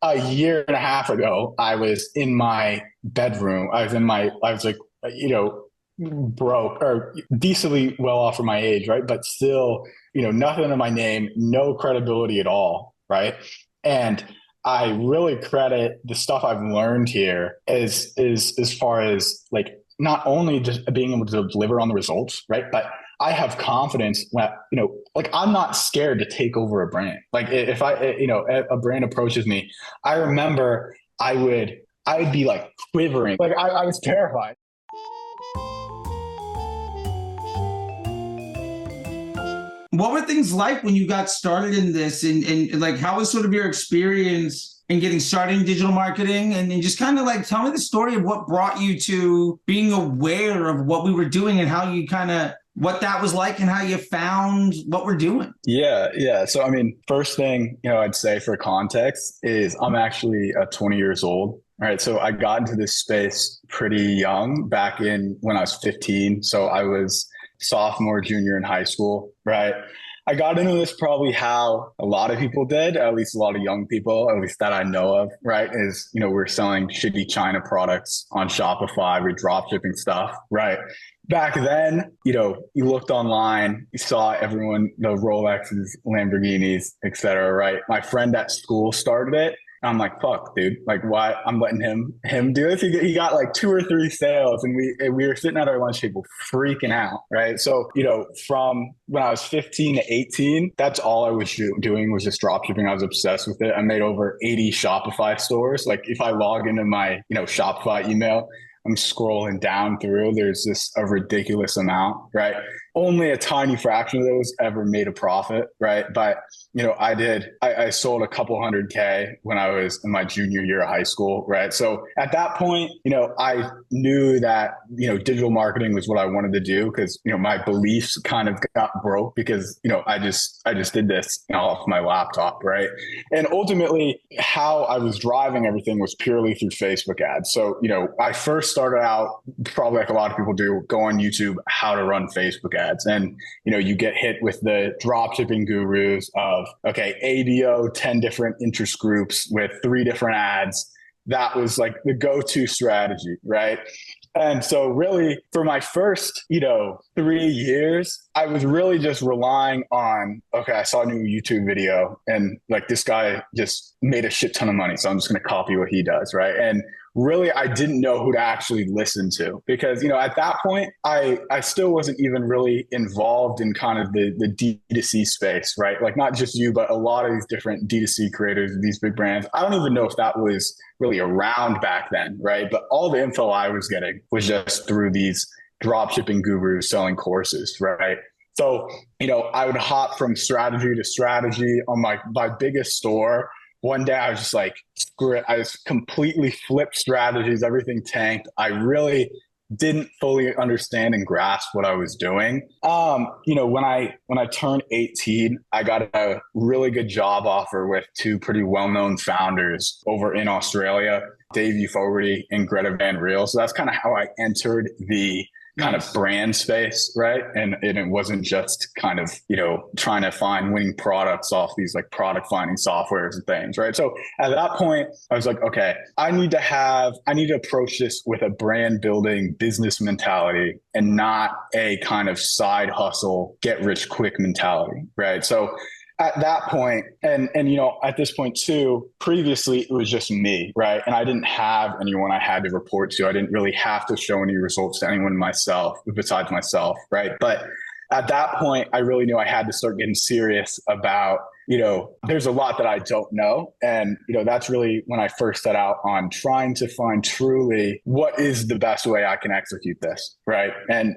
a year and a half ago, I was in my bedroom. I was like, you know, broke or decently well off for my age, right? But still, nothing in my name, no credibility at all, right? And I really credit the stuff I've learned here as far as like not only just being able to deliver on the results, right? But I have confidence when, like I'm not scared to take over a brand. Like if a brand approaches me, I remember I'd be like quivering. Like I was terrified. What were things like when you got started in this, and like how was sort of your experience in getting started in digital marketing, and just kind of like tell me the story of what brought you to being aware of what we were doing and how you kind of what that was like and how you found what we're doing. Yeah, yeah. So I mean, first thing, I'd say for context is I'm actually 20 years old. All right. So I got into this space pretty young back in when I was 15. So I was sophomore, junior in high school, right? I got into this probably how a lot of people did, at least a lot of young people, at least that I know of, right? Is, we're selling shitty China products on Shopify, we're drop shipping stuff, right? Back then, you looked online, you saw everyone, the Rolexes, Lamborghinis, et cetera, right? My friend at school started it. I'm like, fuck, dude. Like, why? I'm letting him do this. He got like 2 or 3 sales, and we were sitting at our lunch table freaking out, right? So, from when I was 15 to 18, that's all I was doing was just drop shipping. I was obsessed with it. I made over 80 Shopify stores. Like, if I log into my Shopify email, I'm scrolling down through. There's just a ridiculous amount, right? Only a tiny fraction of those ever made a profit, right? But I sold a couple hundred K when I was in my junior year of high school, right? So at that point, I knew that, digital marketing was what I wanted to do because, my beliefs kind of got broke because, I just did this off my laptop, right? And ultimately, how I was driving everything was purely through Facebook ads. So, I first started out probably like a lot of people do, go on YouTube, how to run Facebook ads. And, you get hit with the drop shipping gurus of, okay, ABO, 10 different interest groups with 3 different ads. That was like the go-to strategy, right? And so really for my first, 3 years, I was really just relying on, okay, I saw a new YouTube video and like this guy just made a shit ton of money. So I'm just going to copy what he does. Right. And really, I didn't know who to actually listen to because, at that point, I still wasn't even really involved in kind of the D2C space, right? Like not just you, but a lot of these different D2C creators, these big brands. I don't even know if that was really around back then, right? But all the info I was getting was just through these drop shipping gurus selling courses, right? So, I would hop from strategy to strategy on my biggest store. One day I was just like, screw it. I just completely flipped strategies. Everything tanked. I really didn't fully understand and grasp what I was doing. When I turned 18, I got a really good job offer with 2 pretty well-known founders over in Australia, Dave Fogarty and Greta Van Riel. So that's kind of how I entered the kind of brand space, right? And it wasn't just kind of, trying to find winning products off these like product finding softwares and things, right? So at that point, I was like, okay, I need to approach this with a brand building business mentality and not a kind of side hustle, get rich quick mentality, right? So at that point, and at this point too, previously it was just me, right? And I didn't have anyone I had to report to. I didn't really have to show any results to anyone myself besides myself, right? But at that point, I really knew I had to start getting serious about, there's a lot that I don't know. And, that's really when I first set out on trying to find truly what is the best way I can execute this. Right. And,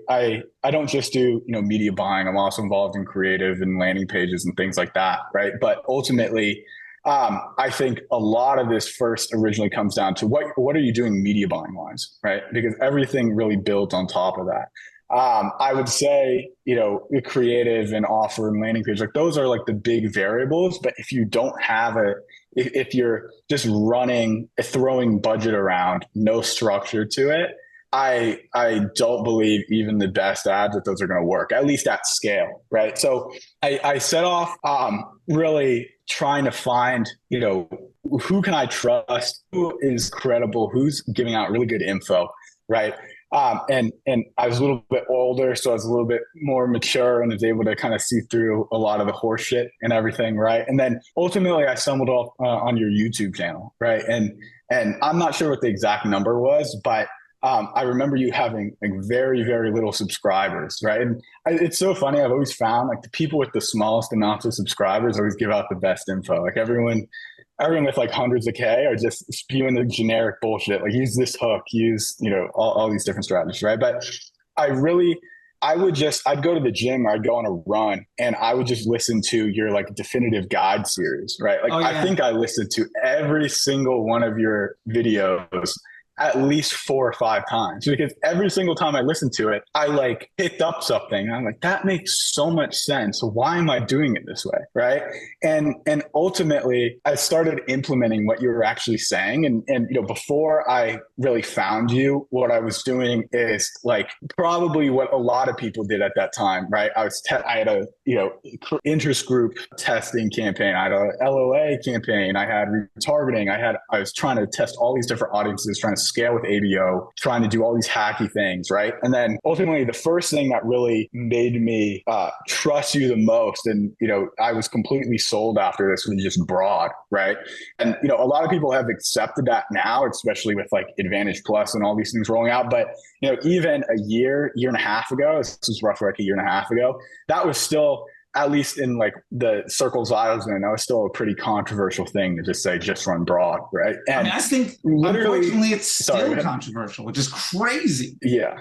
I don't just do, media buying. I'm also involved in creative and landing pages and things like that. Right. But ultimately, I think a lot of this first originally comes down to what are you doing media buying wise, right? Because everything really builds on top of that. I would say, the creative and offer and landing page, like those are like the big variables. But if you don't have if you're just throwing budget around, no structure to it, I don't believe even the best ads that those are going to work, at least at scale, right? So I set off really trying to find, who can I trust, who is credible, who's giving out really good info, right? And I was a little bit older, so I was a little bit more mature and was able to kind of see through a lot of the horse shit and everything, right? And then ultimately I stumbled off on your YouTube channel, right? And I'm not sure what the exact number was, but I remember you having like very, very little subscribers, right? And it's so funny. I've always found like the people with the smallest amounts of subscribers always give out the best info. Like everyone with like hundreds of K are just spewing the generic bullshit. Like use this hook, use, all these different strategies, right? But I'd go to the gym or I'd go on a run and I would just listen to your like definitive guide series, right? Like I think I listened to every single one of your videos at least 4 or 5 times, because every single time I listened to it, I like picked up something. And I'm like, that makes so much sense. Why am I doing it this way? Right. And ultimately I started implementing what you were actually saying. And before I really found you, what I was doing is like probably what a lot of people did at that time. Right. I had a, interest group testing campaign. I had a LOA campaign. I had retargeting. I was trying to test all these different audiences, trying to scale with ABO, trying to do all these hacky things, right? And then ultimately the first thing that really made me trust you the most, and I was completely sold after this, was just broad, right? And a lot of people have accepted that now, especially with like Advantage Plus and all these things rolling out. But even a year and a half ago, this was roughly like a year and a half ago, that was still, at least in like the circles I was in, that was still a pretty controversial thing to just say, just run broad, right? And I think unfortunately it's still controversial, which is crazy. Yeah.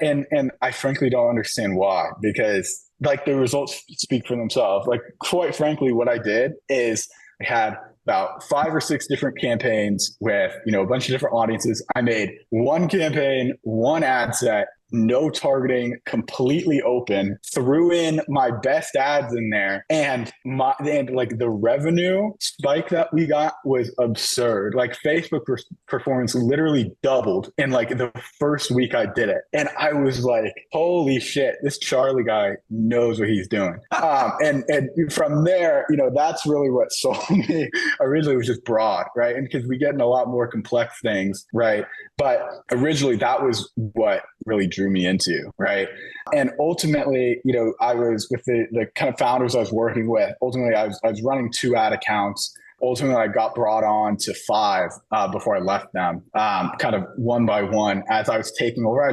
And I frankly don't understand why, because like the results speak for themselves. Like quite frankly, what I did is I had about 5 or 6 different campaigns with, a bunch of different audiences. I made one campaign, one ad set, no targeting, completely open, threw in my best ads in there, and like the revenue spike that we got was absurd. Like Facebook performance literally doubled in like the first week I did it. And I was like, holy shit, this Charley guy knows what he's doing. And from there, that's really what sold me. Originally it was just broad, right? And because we get in a lot more complex things, right? But originally that was what really drew me into, right? And ultimately, I was with the kind of founders I was working with. Ultimately, I was running 2 ad accounts. Ultimately, I got brought on to 5 before I left them, kind of one by one. As I was taking over, I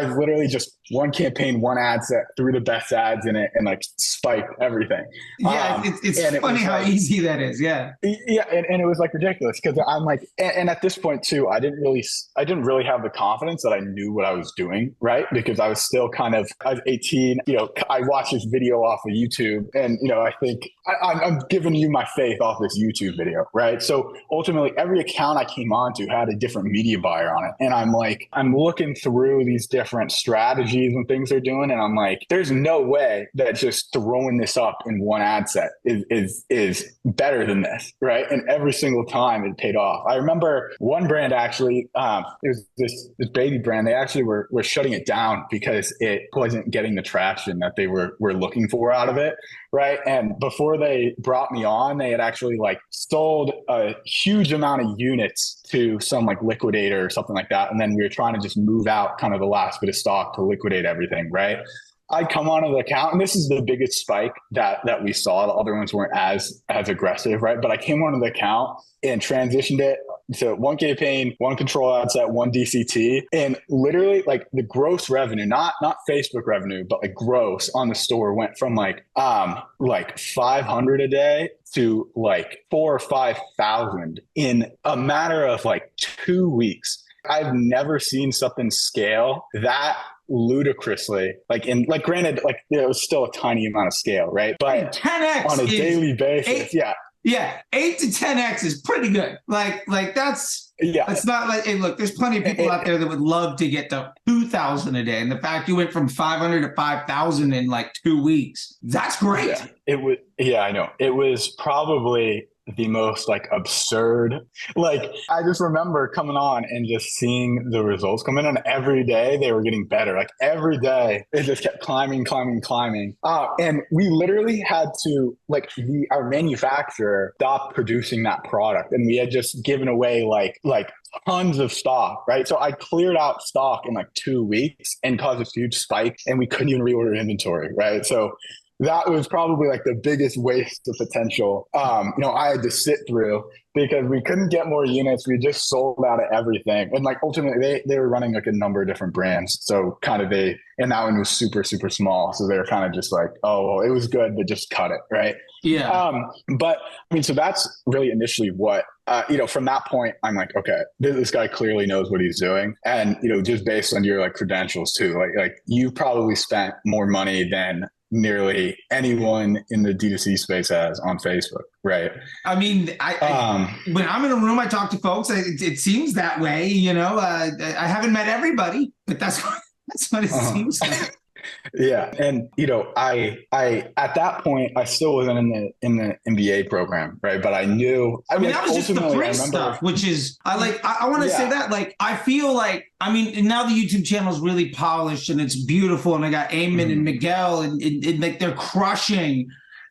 literally just one campaign, one ad set, threw the best ads in it, and like spiked everything. Yeah, it's funny how easy that is. Yeah, and it was like ridiculous, because I'm like, and at this point too, I didn't really have the confidence that I knew what I was doing, right? Because I was still I was 18. I watched this video off of YouTube, and I think I'm giving you my faith off this YouTube video, right? So ultimately, every account I came onto had a different media buyer on it, and I'm looking through these different strategies and things they're doing, and I'm like, there's no way that just throwing this up in one ad set is better than this, right? And every single time it paid off. I remember one brand actually, it was this baby brand. They actually were shutting it down because it wasn't getting the traction that they were looking for out of it, right? And before they brought me on, they had actually like sold a huge amount of units to some like liquidator or something like that. And then we were trying to just move out kind of the last bit of stock to liquidate everything, right? I'd come onto the account, and this is the biggest spike that we saw. The other ones weren't as aggressive, right? But I came onto the account and transitioned it to one campaign, one control ad set, one DCT, and literally like the gross revenue, not Facebook revenue, but like gross on the store went from like 500 a day to like 4,000 or 5,000 in a matter of like 2 weeks. I've never seen something scale that ludicrously, granted, it was still a tiny amount of scale, right? But 10x on a daily basis, 8 to 10x is pretty good. Like that's, it's not like, hey, look, there's plenty of people out there that would love to get to 2,000 a day. And the fact you went from 500 to 5,000 in like 2 weeks, that's great. I know. It was probably the most like absurd. Like I just remember coming on and just seeing the results come in, and every day they were getting better. Like every day it just kept climbing. And we literally had to like our manufacturer stopped producing that product, and we had just given away like tons of stock, right? So I cleared out stock in like 2 weeks and caused a huge spike, and we couldn't even reorder inventory, right? So that was probably like the biggest waste of potential, I had to sit through because we couldn't get more units. We just sold out of everything. And like ultimately they were running like a number of different brands. So kind of and that one was super, super small. So they were kind of just like, oh, well, it was good, but just cut it. Right. Yeah. But I mean, so that's really initially what, from that point, I'm like, okay, this guy clearly knows what he's doing. And, just based on your like credentials too, like you probably spent more money than nearly anyone in the D2C space has on Facebook, right? I mean, when I'm in a room, I talk to folks. It seems that way, I haven't met everybody, but that's what it seems like. Yeah. And, I at that point, I still wasn't in the MBA program. Right. But I knew, that was just the free stuff, which is, I want to say that, like, I feel like, now the YouTube channel is really polished and it's beautiful. And I got Eamon and Miguel and like they're crushing.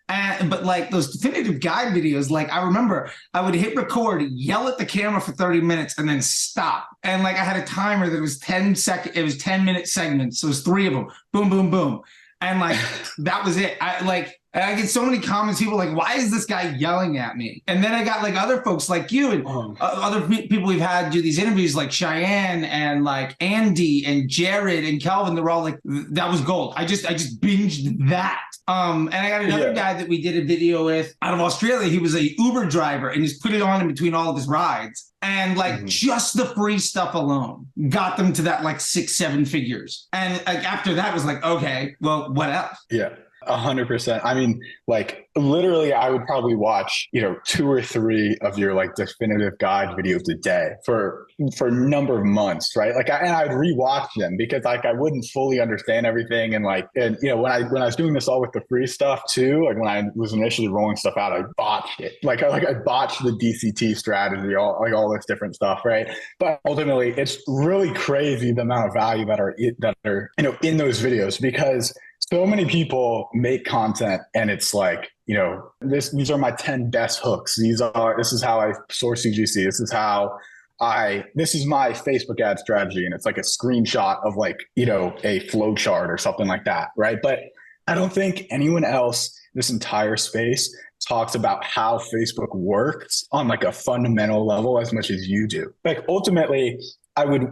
But like those definitive guide videos, like I remember I would hit record, yell at the camera for 30 minutes and then stop. And like I had a timer that was 10-minute segments. So it was 3 of them. Boom, boom, boom. And like, that was it. I get so many comments, people like, why is this guy yelling at me? And then I got like other folks like you and other people we've had do these interviews like Cheyenne and like Andy and Jared and Kelvin. They're all like, that was gold. I just binged that. And I got another guy that we did a video with out of Australia. He was a Uber driver and just put it on in between all of his rides. And like just the free stuff alone got them to that like 6-7 figures. And like after that was like, okay, well, what else? Yeah. 100%. I mean, like literally I would probably watch, 2 or 3 of your like definitive guide videos a day for a number of months. Right. Like, and I'd rewatch them because like, I wouldn't fully understand everything. And like, when I was doing this all with the free stuff too, like when I was initially rolling stuff out, I botched it. I botched the DCT strategy, all this different stuff. Right. But ultimately it's really crazy the amount of value that are, in those videos, because so many people make content and it's like, these are my 10 best hooks. This is how I source UGC. This is my Facebook ad strategy. And it's like a screenshot of like, a flow chart or something like that. Right. But I don't think anyone else in this entire space talks about how Facebook works on like a fundamental level as much as you do. Like ultimately, I would,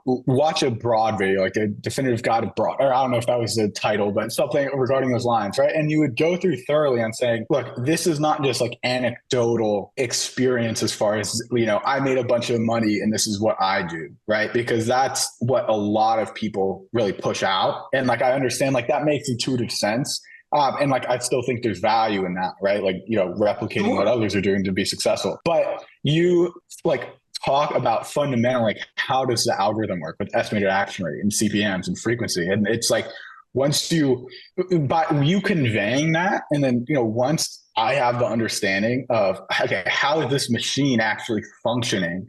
watch a broad video, like a definitive guide of broad, or I don't know if that was the title, but something regarding those lines, right? And you would go through thoroughly on saying, look, this is not just like anecdotal experience as far as, I made a bunch of money and this is what I do, right? Because that's what a lot of people really push out. And like, I understand like that makes intuitive sense. And like, I still think there's value in that, right? Like, replicating what others are doing to be successful. But you like, talk about fundamental, like how does the algorithm work with estimated action rate and CPMs and frequency? And it's like, by you conveying that, and then, once I have the understanding of, okay, how is this machine actually functioning?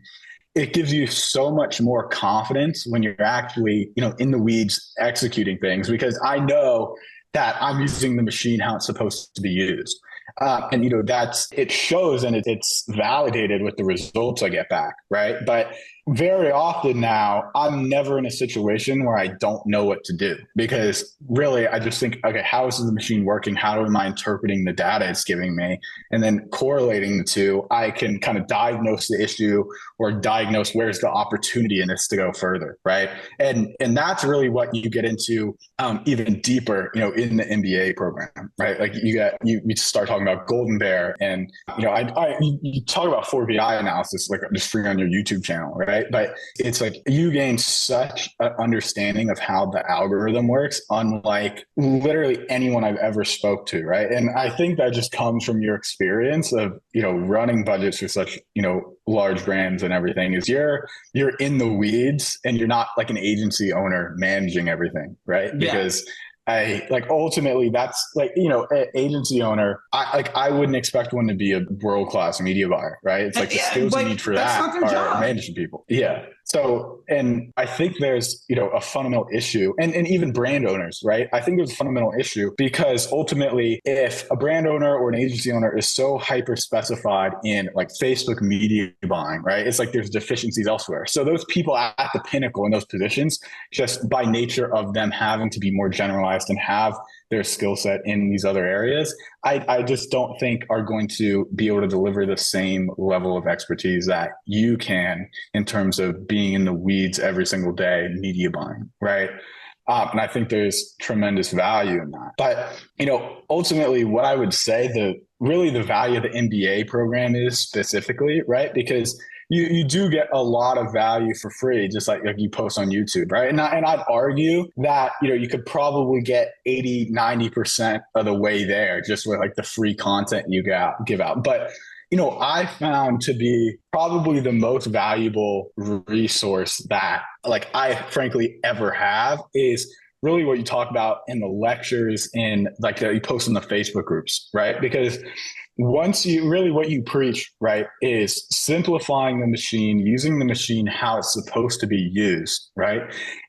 It gives you so much more confidence when you're actually, in the weeds executing things, because I know that I'm using the machine how it's supposed to be used. And it shows and it's validated with the results I get back, right? But very often now, I'm never in a situation where I don't know what to do, because really I just think, okay, how is the machine working? How am I interpreting the data it's giving me? And then correlating the two, I can kind of diagnose the issue or diagnose where's the opportunity in this to go further, right? And that's really what you get into even deeper, in the MBA program, right? Like you start talking about Golden Bear, and you talk about 4BI analysis, like just free on your YouTube channel, right? But it's like you gain such an understanding of how the algorithm works, unlike literally anyone I've ever spoke to, right? And I think that just comes from your experience of, running budgets for such, large brands and everything, is you're in the weeds and you're not like an agency owner managing everything, right? Yeah. Because I like ultimately that's like, you know, an agency owner, I wouldn't expect one to be a world-class media buyer, right? It's like the Yeah, skills you like need for that's that not their are job. managing people. Yeah. So, and I think there's, you know, a fundamental issue and even brand owners, right? I think there's a fundamental issue because ultimately, if a brand owner or an agency owner is so hyper specified in like Facebook media buying, right? It's like there's deficiencies elsewhere. So those people at the pinnacle in those positions, just by nature of them having to be more generalized and have their skill set in these other areas, I just don't think are going to be able to deliver the same level of expertise that you can in terms of being in the weeds every single day, media buying, right? And I think there's tremendous value in that. But, you know, ultimately what I would say the value of the MBA program is specifically, right? Because you do get a lot of value for free, just like you post on YouTube, right? And I'd argue that, you know, you could probably get 80-90% of the way there just with like the free content you give out. But you know, I found to be probably the most valuable resource that like I frankly ever have is really what you talk about in the lectures and like you post in the Facebook groups, right? Because once you really what you preach, right, is simplifying the machine, using the machine how it's supposed to be used, right?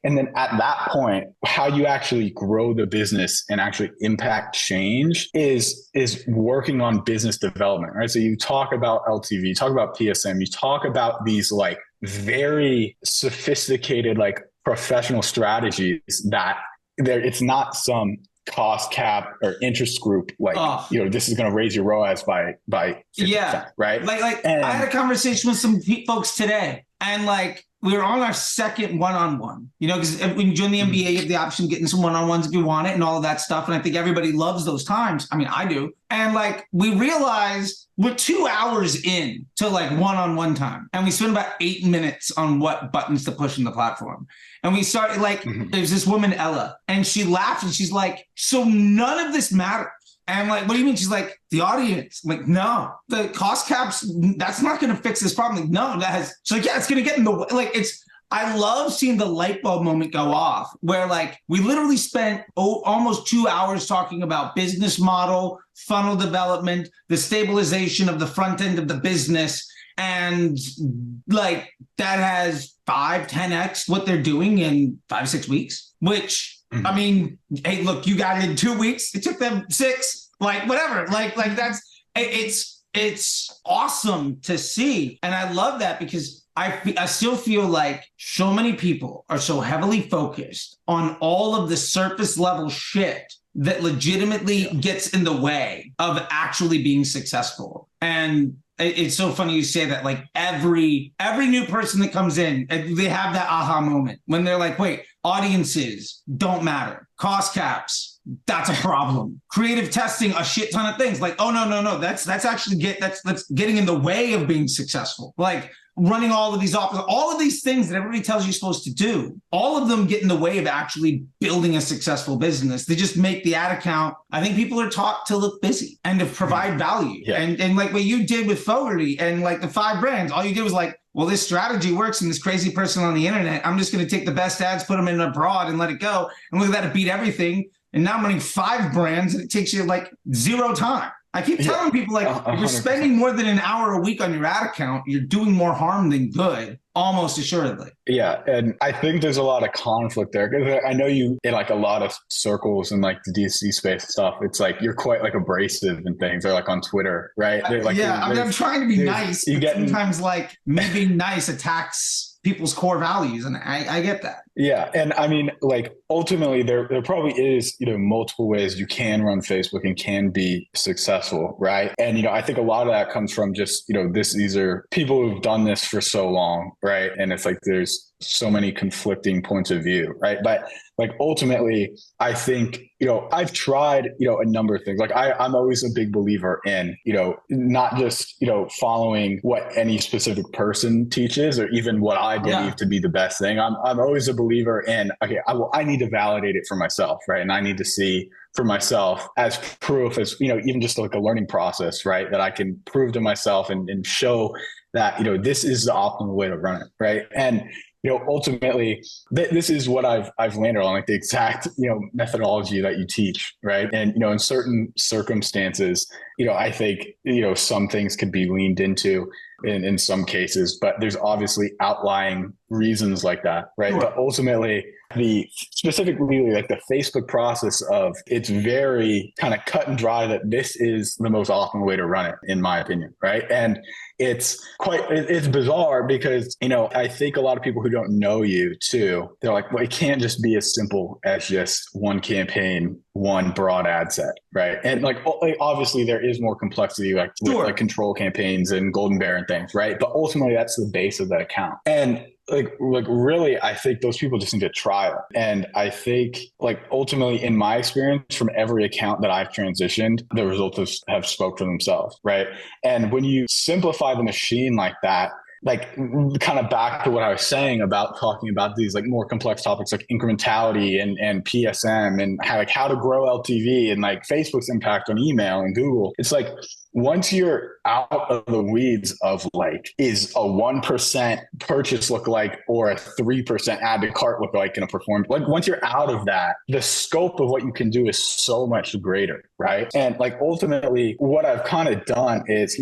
And then at that point, how you actually grow the business and actually impact change is working on business development, right? So you talk about LTV, you talk about PSM, you talk about these like very sophisticated, like professional strategies that it's not some cost cap or interest group like you know this is going to raise your ROAS by 50%, yeah, right? Like and I had a conversation with some folks today, and like we were on our second one-on-one, you know, because when you join the MBA, you have the option of getting some one-on-ones if you want it and all of that stuff. And I think everybody loves those times. I mean, I do. And like we realized we're 2 hours in to like one-on-one time, and we spent about 8 minutes on what buttons to push in the platform. And we started like, there's this woman, Ella, and she laughed and she's like, so none of this matters. And I'm like, what do you mean? She's like, the audience. I'm like, no, the cost caps, that's not going to fix this problem. Like, no, that has, she's like, yeah, it's going to get in the way. Like, I love seeing the light bulb moment go off where like we literally spent almost 2 hours talking about business model, funnel development, the stabilization of the front end of the business. And like that has 5-10x what they're doing in 5-6 weeks, which I mean, hey, look, you got it in 2 weeks. It took them 6, like whatever. Like that's it's awesome to see. And I love that because I still feel like so many people are so heavily focused on all of the surface level shit that legitimately gets in the way of actually being successful. And it's so funny you say that. Like every new person that comes in, they have that aha moment when they're like, wait, audiences don't matter. Cost caps, that's a problem. Creative testing, a shit ton of things. Like, oh no, that's actually that's getting in the way of being successful. Like running all of these offers, all of these things that everybody tells you you're supposed to do, all of them get in the way of actually building a successful business. They just make the ad account. I think people are taught to look busy and to provide value. Yeah. And like what you did with Fogarty and like the 5 brands, all you did was like, well, this strategy works and this crazy person on the internet, I'm just going to take the best ads, put them in abroad and let it go. And look at that, it beat everything. And now I'm running 5 brands and it takes you like 0 time. I keep telling people, like, if you're spending more than an hour a week on your ad account, you're doing more harm than good, almost assuredly. Yeah. And I think there's a lot of conflict there because I know you in like a lot of circles and like the DC space stuff. It's like you're quite like abrasive and things, or like on Twitter, right? Like, I mean, I'm trying to be nice, but sometimes like me being nice attacks people's core values. And I get that. Yeah. And I mean, like ultimately there probably is, you know, multiple ways you can run Facebook and can be successful. Right. And, you know, I think a lot of that comes from just, you know, these are people who've done this for so long. Right. And it's like, there's so many conflicting points of view. Right. But like, ultimately, I think, you know, I've tried, you know, a number of things. Like I'm always a big believer in, you know, not just, you know, following what any specific person teaches or even what I believe to be the best thing. I'm always a believer in, okay, I need to validate it for myself. Right. And I need to see for myself as proof, as, you know, even just like a learning process, right, that I can prove to myself and show that, you know, this is the optimal way to run it. Right. And ultimately this is what I've landed on, like the exact, methodology that you teach. Right. And, in certain circumstances, I think, some things could be leaned into in some cases, but there's obviously outlying reasons like that. Right. Sure. But ultimately specifically like the Facebook process of, it's very kind of cut and dry that this is the most optimal way to run it, in my opinion. Right. And it's bizarre because, I think a lot of people who don't know you too, they're like, well, it can't just be as simple as just one campaign, one broad ad set. Right. And like, obviously there is more complexity, like with like control campaigns and golden bear and things. Right. But ultimately that's the base of that account. And like really, I think those people just need to trial. And I think like ultimately in my experience from every account that I've transitioned, the results have spoke for themselves. Right. And when you simplify the machine like that, like kind of back to what I was saying about talking about these like more complex topics like incrementality and PSM and how to grow LTV and like Facebook's impact on email and Google. It's like, once you're out of the weeds of like, is a 1% purchase look like or a 3% add to cart look like in a performance, like once you're out of that, the scope of what you can do is so much greater. Right. And like ultimately what I've kind of done is,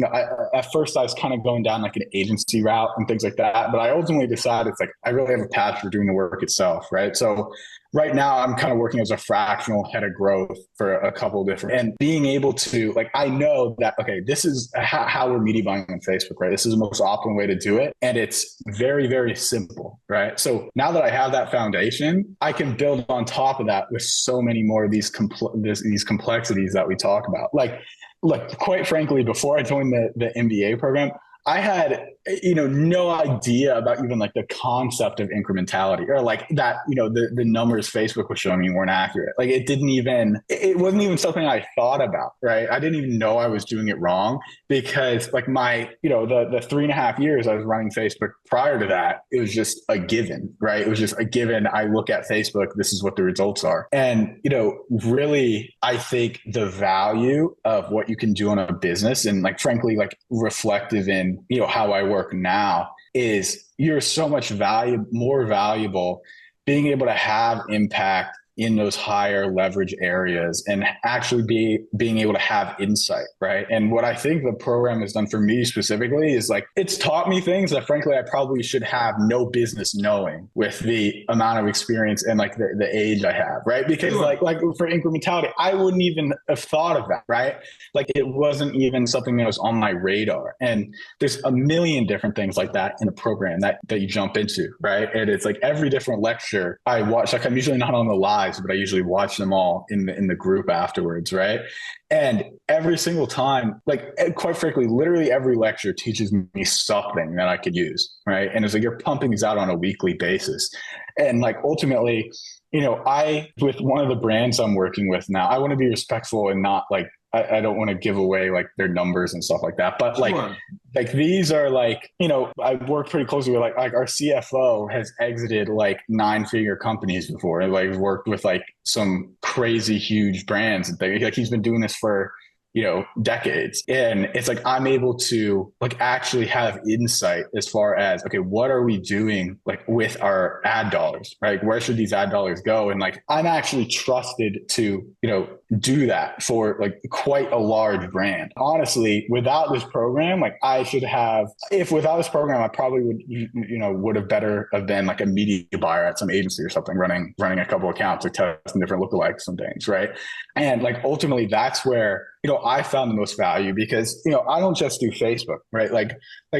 at first I was kind of going down like an agency route and things like that, but I ultimately decided it's like, I really have a passion for doing the work itself. Right. So right now I'm kind of working as a fractional head of growth for a couple of different, and being able to like, I know that, okay, this is how we're media buying on Facebook, right? This is the most optimal way to do it. And it's very, very simple, right? So now that I have that foundation, I can build on top of that with so many more of these complexities that we talk about. Like, look, quite frankly, before I joined the MBA program, I had, no idea about even like the concept of incrementality or like that, the numbers Facebook was showing me weren't accurate. Like it wasn't even something I thought about, right? I didn't even know I was doing it wrong because like my, the 3.5 years I was running Facebook prior to that, it was just a given, right? It was just a given. I look at Facebook, this is what the results are. And, really, I think the value of what you can do on a business and like, frankly, reflective in, how I work now is you're so much more valuable being able to have impact in those higher leverage areas and actually being able to have insight, right? And what I think the program has done for me specifically is like, it's taught me things that frankly, I probably should have no business knowing with the amount of experience and like the age I have, right? Because like for incrementality, I wouldn't even have thought of that, right? Like it wasn't even something that was on my radar. And there's a million different things like that in a program that you jump into, right? And it's like every different lecture I watch, like I'm usually not on the live, but I usually watch them all in the group afterwards, right? And every single time, like quite frankly, literally every lecture teaches me something that I could use, right? And it's like you're pumping these out on a weekly basis. And like ultimately, with one of the brands I'm working with now, I want to be respectful and not like, I don't want to give away like their numbers and stuff like that. But like these are like, I work pretty closely with like our CFO has exited like 9-figure companies before and like worked with like some crazy huge brands and things. Like he's been doing this for, decades. And it's like, I'm able to like actually have insight as far as, okay, what are we doing like with our ad dollars, right? Where should these ad dollars go? And like, I'm actually trusted to, do that for like quite a large brand. Honestly, without this program, like without this program, I probably would have better have been like a media buyer at some agency or something, running a couple accounts or testing different lookalikes and things, right? And like, ultimately that's where, I found the most value because, I don't just do Facebook, right? Like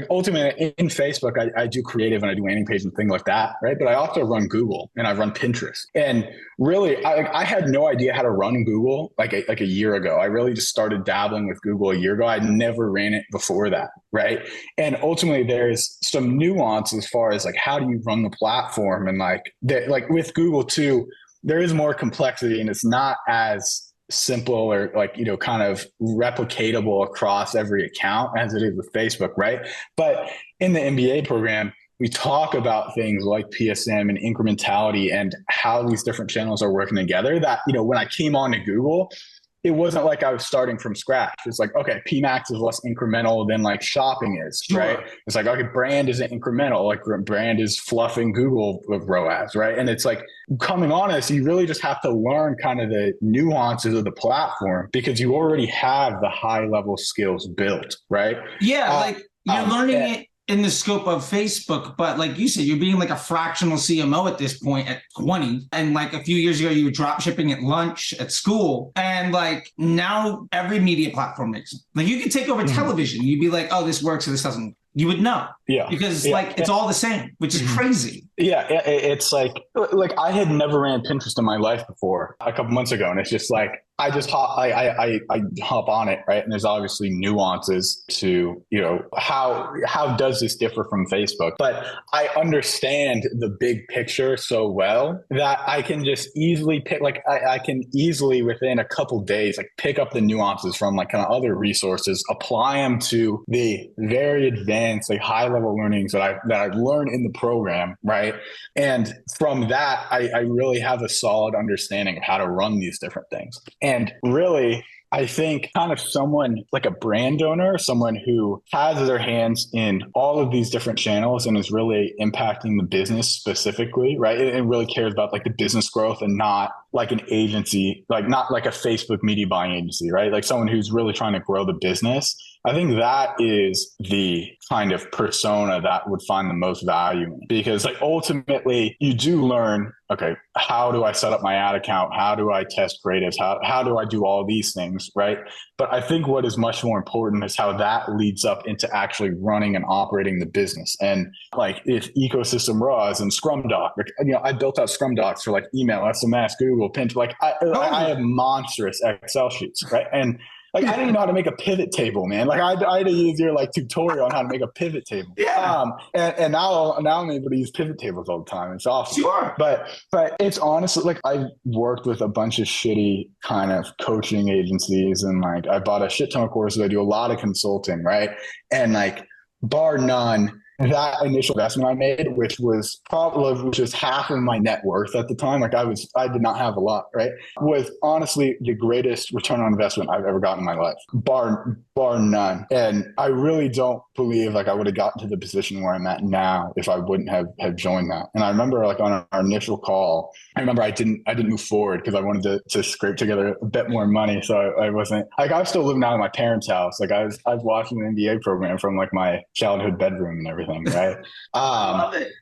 ultimately in Facebook, I do creative and I do landing page and things like that, right? But I also run Google and I run Pinterest. And really, I had no idea how to run Google like a year ago. I really just started dabbling with Google a year ago. I never ran it before that, right? And ultimately, there's some nuance as far as like how do you run the platform and like with Google too, there is more complexity and it's not as simple or like, kind of replicatable across every account as it is with Facebook, right? But in the MBA program, we talk about things like PSM and incrementality and how these different channels are working together that, when I came on to Google, it wasn't like I was starting from scratch. It's like, okay, PMAX is less incremental than like shopping is, Sure. right? It's like, okay, brand isn't incremental. Like brand is fluffing Google with ROAS, right? And it's like coming on this, you really just have to learn kind of the nuances of the platform because you already have the high level skills built, right? Yeah, like you're learning it in the scope of Facebook, but like you said, you're being like a fractional CMO at this point at 20. And like a few years ago, you were drop shipping at lunch at school. And like now every media platform makes it. Like you could take over television. You'd be like, oh, this works or this doesn't. You would know. Yeah. Because like it's all the same, which is crazy. Yeah. It's like I had never ran Pinterest in my life before a couple months ago. And it's just like, I hop on it, right? And there's obviously nuances to, how does this differ from Facebook? But I understand the big picture so well that I can just easily pick, like I can easily within a couple days, like pick up the nuances from like kind of other resources, apply them to the very advanced, like high level learnings that I've learned in the program, right? And from that, I really have a solid understanding of how to run these different things. And really, I think kind of someone like a brand owner, someone who has their hands in all of these different channels and is really impacting the business specifically, right? And really cares about like the business growth and not like an agency, like not like a Facebook media buying agency, right? Like someone who's really trying to grow the business. I think that is the kind of persona that would find the most value in it. Because like ultimately you do learn, okay, how do I set up my ad account? How do I test creatives? How do I do all these things, right? But I think what is much more important is how that leads up into actually running and operating the business. And like if ecosystem RAWs and Scrum Doc, like, I built out Scrum Docs for like email, SMS, Google, Pinterest, like I have monstrous Excel sheets, right? And like, I didn't know how to make a pivot table, man. Like I had to use your like tutorial on how to make a pivot table. Yeah. And now I'm able to use pivot tables all the time. It's awesome. Sure. But it's honestly like I've worked with a bunch of shitty kind of coaching agencies and like I bought a shit ton of courses. I do a lot of consulting, right? And like bar none, that initial investment I made, which was half of my net worth at the time, like I did not have a lot, right? Was honestly the greatest return on investment I've ever gotten in my life, bar none. And I really don't believe like I would have gotten to the position where I'm at now if I wouldn't have joined that. And I remember like on our initial call, I didn't move forward because I wanted to scrape together a bit more money. So I wasn't like, I was still living out of my parents' house. Like I was watching the MBA program from like my childhood bedroom and everything. Right. Love it.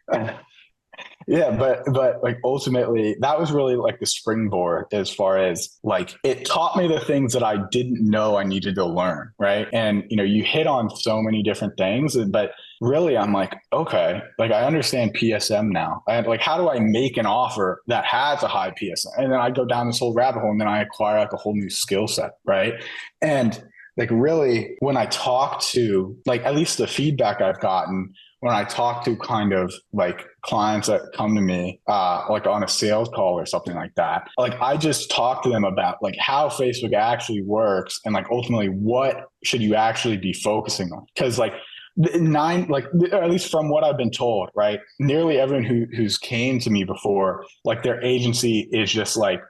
Yeah, but like ultimately that was really like the springboard as far as like it taught me the things that I didn't know I needed to learn, right? And you hit on so many different things, but really I'm like, okay, like I understand PSM now. Like how do I make an offer that has a high PSM? And then I go down this whole rabbit hole and then I acquire like a whole new skill set, right? And like really when I talk to like at least the feedback I've gotten when I talk to kind of like clients that come to me, like on a sales call or something like that, like I just talk to them about like how Facebook actually works and like ultimately what should you actually be focusing on? Because like or at least from what I've been told, right? Nearly everyone who's came to me before, like their agency is just like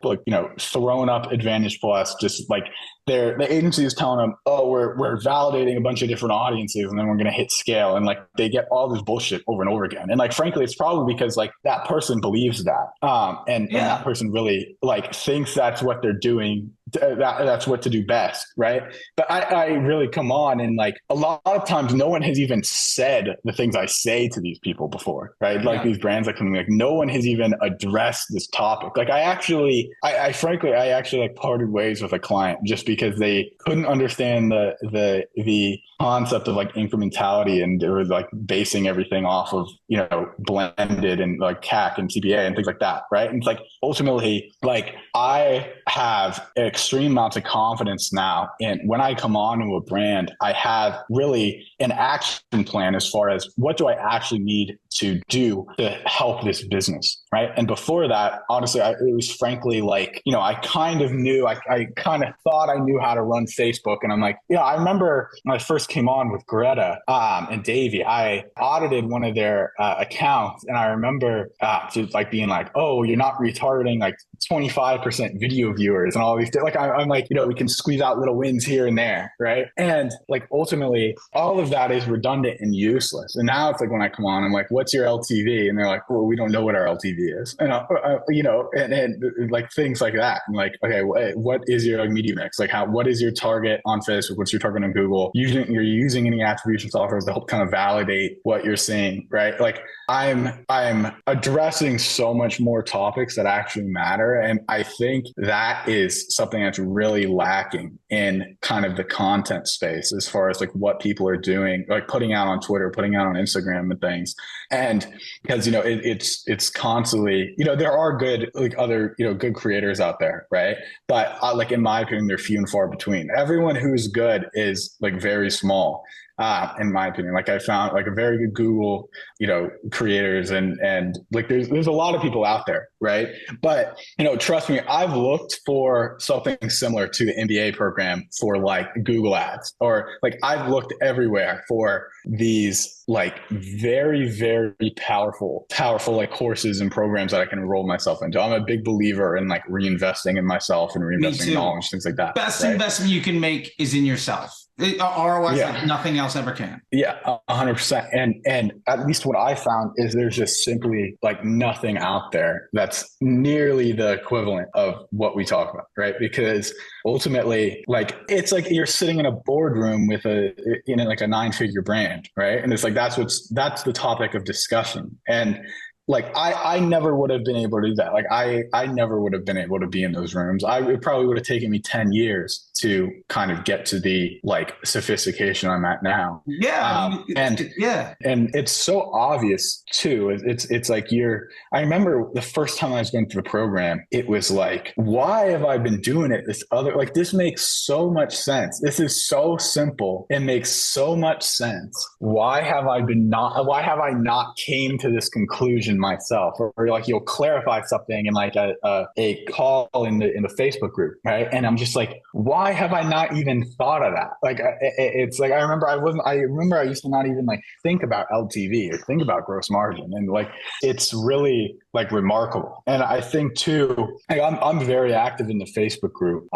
throwing up Advantage Plus, just like the agency is telling them, oh, we're validating a bunch of different audiences and then we're going to hit scale. And like they get all this bullshit over and over again. And like, frankly, it's probably because like that person believes that. And that person really like thinks that's what they're doing. That's what to do best. Right. But I really come on and like a lot of times no one has even said the things I say to these people before. Right. Like these brands that come like no one has even addressed this topic. Like I frankly like parted ways with a client just because they couldn't understand the concept of like incrementality and they were like basing everything off of, blended and like CAC and CPA and things like that. Right. And it's like ultimately like I have extreme amounts of confidence now. And when I come on to a brand, I have really an action plan as far as what do I actually need to do to help this business, right? And before that, honestly, it was frankly like, I kind of knew, I kind of thought I knew how to run Facebook. And I'm like, I remember when I first came on with Greta and Davey, I audited one of their accounts. And I remember just like being like, oh, you're not retargeting like 25% video viewers and all these, like, I'm like, we can squeeze out little wins here and there, right? And like, ultimately, all of that is redundant and useless. And now it's like, when I come on, I'm like, what's your LTV? And they're like, well, we don't know what our LTV is. And, and like things like that. And like, okay, what is your like media mix? Like what is your target on Facebook? What's your target on Google? You're using any attribution software to help kind of validate what you're seeing, right? Like I'm addressing so much more topics that actually matter. And I think that is something that's really lacking in kind of the content space as far as like what people are doing, like putting out on Twitter, putting out on Instagram and things. And because, it's constantly, there are good, like other, good creators out there, right? But like, in my opinion, they're few and far between. Everyone who's good is like very small. In my opinion, like I found like a very good Google, creators and like there's a lot of people out there, right? But, trust me, I've looked for something similar to the MBA program for like Google ads, or like I've looked everywhere for these like very, very powerful like courses and programs that I can enroll myself into. I'm a big believer in like reinvesting in myself and reinvesting in knowledge, things like that. Best investment you can make is in yourself. ROI like nothing else ever can. Yeah, 100%. And at least what I found is there's just simply like nothing out there that's nearly the equivalent of what we talk about, right? Because ultimately, like it's like you're sitting in a boardroom with like a 9-figure brand, right? And it's like that's the topic of discussion. And like I never would have been able to do that. Like I never would have been able to be in those rooms. It probably would have taken me 10 years to kind of get to the like sophistication I'm at now. Yeah. And it's so obvious too. It's like I remember the first time I was going through the program, it was like, why have I been doing it? This makes so much sense. This is so simple. It makes so much sense. Why have I not came to this conclusion myself? Or like you'll clarify something in like a call in the Facebook group, right? And I'm just like, why have I not even thought of that? Like it's like I remember I used to not even like think about LTV or think about gross margin, and like it's really like remarkable. And I think too, like I'm very active in the Facebook group,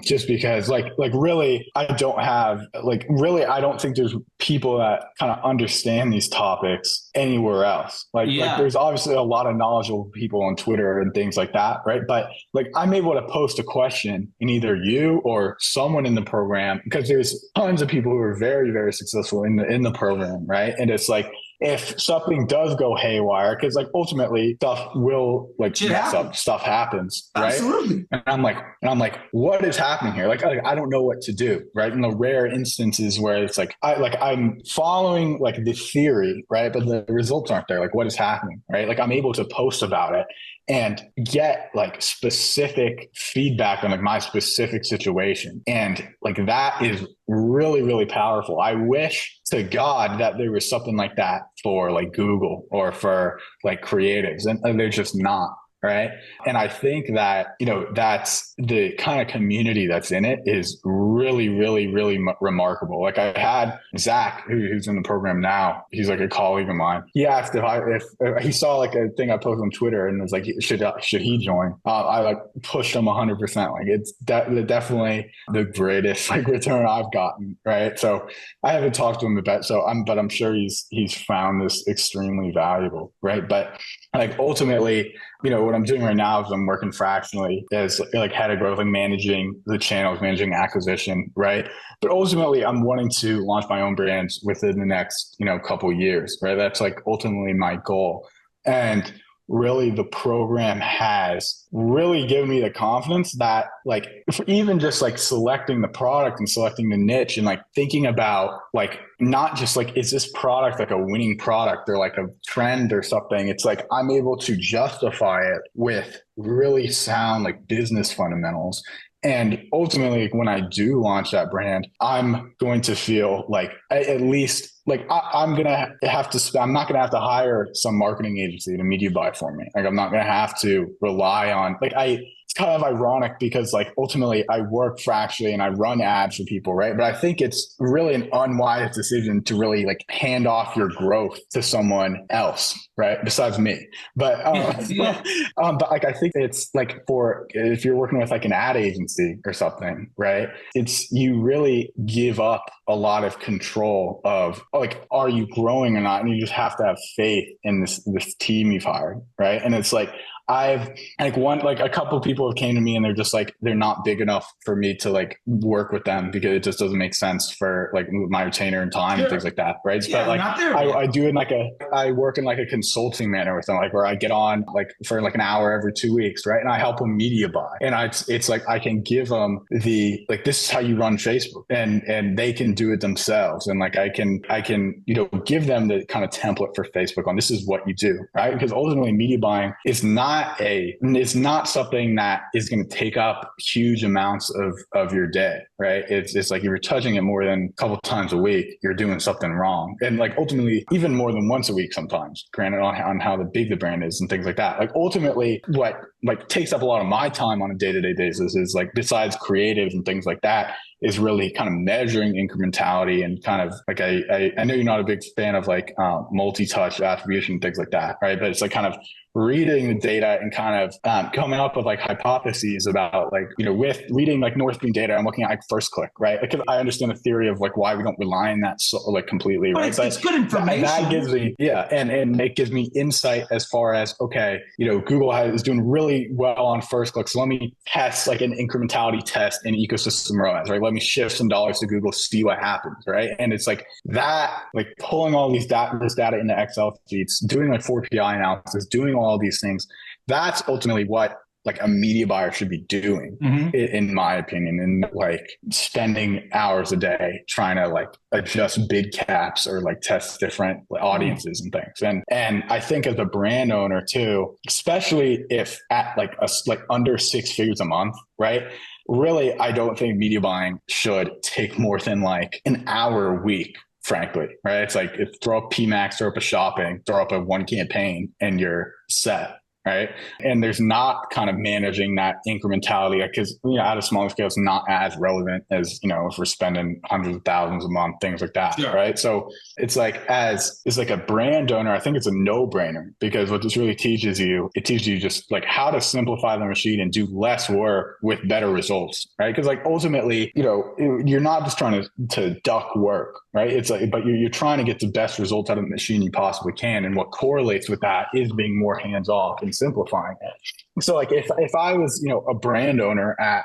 just because like really I don't think there's people that kind of understand these topics anywhere else. Like there's obviously a lot of knowledgeable people on Twitter and things like that, right? But like I'm able to post a question in either you or someone in the program, because there's tons of people who are very, very successful in the program, right? And it's like, if something does go haywire, because like ultimately stuff will like mess up, stuff happens, right? Absolutely. And I'm like, what is happening here? Like I don't know what to do, right? In the rare instances where it's like I'm following like the theory, right? But the results aren't there. Like what is happening, right? Like I'm able to post about it and get like specific feedback on like my specific situation. And like that is really, really powerful. I wish to God that there was something like that for like Google or for like creatives, and they're just not. Right. And I think that, that's the kind of community that's in it is really, really, really remarkable. Like I had Zach, who's in the program now. He's like a colleague of mine. He asked if he saw like a thing I posted on Twitter and was like, should he join? I like pushed him 100%. Like it's definitely the greatest like return I've gotten. Right. So I haven't talked to him about, but I'm sure he's found this extremely valuable. Right. But like ultimately, what I'm doing right now is I'm working fractionally as like head of growth, like managing the channels, managing acquisition, right? But ultimately, I'm wanting to launch my own brands within the next, couple of years, right? That's like ultimately my goal. And really the program has really given me the confidence that like even just like selecting the product and selecting the niche and like thinking about like not just like is this product like a winning product or like a trend or something, it's like I'm able to justify it with really sound like business fundamentals And ultimately, when I do launch that brand, I'm going to feel like at least like I'm gonna have to. I'm not gonna have to hire some marketing agency to media buy for me. Like I'm not gonna have to rely on like I. It's kind of ironic because like ultimately I work fractionally and I run ads for people, right? But I think it's really an unwise decision to really like hand off your growth to someone else, right? Besides me. But Yeah. but like I think it's like for if you're working with like an ad agency or something, right? It's you really give up a lot of control of like are you growing or not, and you just have to have faith in this team you've hired, right? And it's like I've like a couple of people have came to me and they're just like they're not big enough for me to like work with them because it just doesn't make sense for like my retainer and time and things like that, right? Yeah, but like not there. I do in like I work in like a consulting manner with them, like where I get on like for like an hour every 2 weeks, right? And I help them media buy, and it's like I can give them the like this is how you run Facebook, and they can do it themselves, and like I can give them the kind of template for Facebook on this is what you do, right? Because ultimately media buying is not something that is going to take up huge amounts of your day, right? It's like if you're touching it more than a couple of times a week, you're doing something wrong. And like ultimately, even more than once a week sometimes, granted on how big the brand is and things like that. Like ultimately what like takes up a lot of my time on a day-to-day basis is like besides creative and things like that is really kind of measuring incrementality and kind of like I know you're not a big fan of like multi-touch attribution and things like that, right? But it's like kind of reading the data and kind of coming up with like hypotheses about like with reading like Northgreen data and looking at like first click, right? Like I understand the theory of like why we don't rely on that like completely, But right? it's good information. That gives me and it gives me insight as far as okay, Google is doing really well on first click, so let me test like an incrementality test in ecosystem ROAS, right? Let me shift some dollars to Google, see what happens, right? And it's like that, like pulling all this data into Excel sheets, doing like 4PI analysis, doing all these things. That's ultimately what like a media buyer should be doing, in my opinion, and like spending hours a day trying to like adjust bid caps or like test different audiences and things. And I think as a brand owner too, especially if at like under 6 figures a month, right? Really, I don't think media buying should take more than like an hour a week, frankly, right? It's like throw up PMax, throw up a shopping, throw up a one campaign, and you're set. Right. And there's not kind of managing that incrementality because, at a smaller scale, it's not as relevant as, if we're spending hundreds of thousands a month, things like that. Sure. Right. So it's like it's like a brand owner, I think it's a no brainer because what this really teaches you, it teaches you just like how to simplify the machine and do less work with better results. Right. Because like ultimately, you're not just trying to duck work. Right. It's like, but you're trying to get the best results out of the machine you possibly can. And what correlates with that is being more hands off and simplifying it. So like if I was, a brand owner at,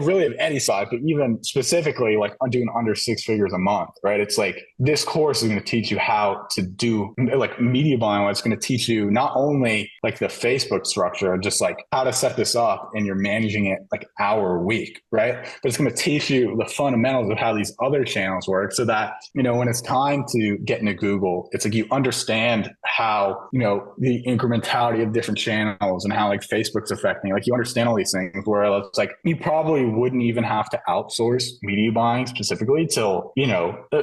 really of any size, but even specifically like I'm doing under 6 figures a month, right? It's like this course is going to teach you how to do like media buying. It's going to teach you not only like the Facebook structure, just like how to set this up and you're managing it like hour a week, right? But it's going to teach you the fundamentals of how these other channels work so that, when it's time to get into Google, it's like you understand how, the incrementality of different channels and how like Facebook's affecting, like you understand all these things where it's like you probably wouldn't even have to outsource media buying specifically till,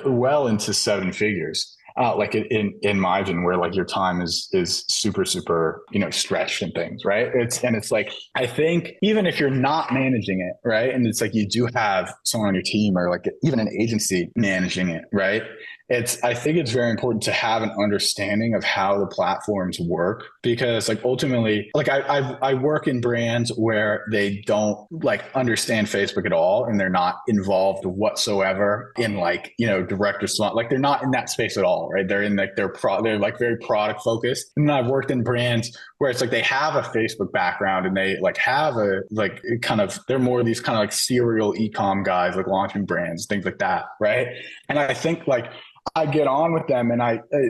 well into 7 figures. Like in margin where like your time is super, stretched and things, right? It's like, I think even if you're not managing it, right? And it's like, you do have someone on your team or like even an agency managing it, right? I think it's very important to have an understanding of how the platforms work because like ultimately, like I work in brands where they don't like understand Facebook at all and they're not involved whatsoever in like, direct response, like they're not in that space at all, right? They're in like they're like very product focused. And I've worked in brands where it's like they have a Facebook background and they like have a like kind of they're more of these kind of like serial e-com guys like launching brands, things like that, right? And I think like I get on with them and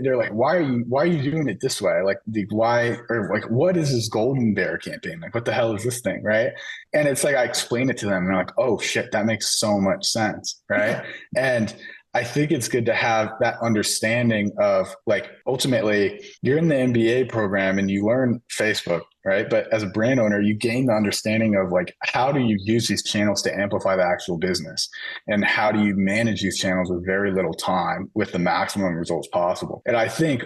they're like, why are you doing it this way? Like why, or like, what is this golden bear campaign? Like, what the hell is this thing? Right. And it's like, I explain it to them and they're like, oh shit, that makes so much sense. Right. Yeah. And I think it's good to have that understanding of like, ultimately you're in the MBA program and you learn Facebook right? But as a brand owner, you gain the understanding of like, how do you use these channels to amplify the actual business? And how do you manage these channels with very little time with the maximum results possible? And I think